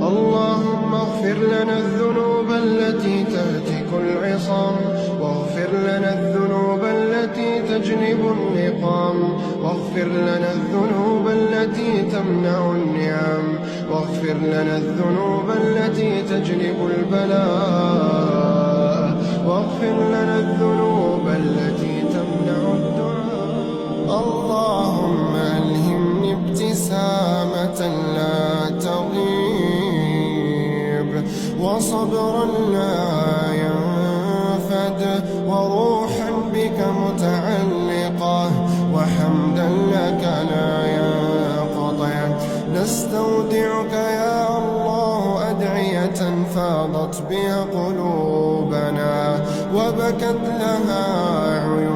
اللهم اغفر لنا الذنوب التي تهتك العصام، واغفر لنا الذنوب التي تجلب النقام، واغفر لنا الذنوب التي تمنع النعم، واغفر لنا الذنوب التي تجلب البلاء، واغفر لنا الذنوب التي تمنع الدعاء. اللهم ألهمني ابتسامة لا تغيب، وصبرا لا ينفد، وروحا بك متعلقة، وحمدا لك لا ينقطع. نستودعك يا الله أدعية فاضت بها قلوبنا، وبكت لها عيوننا،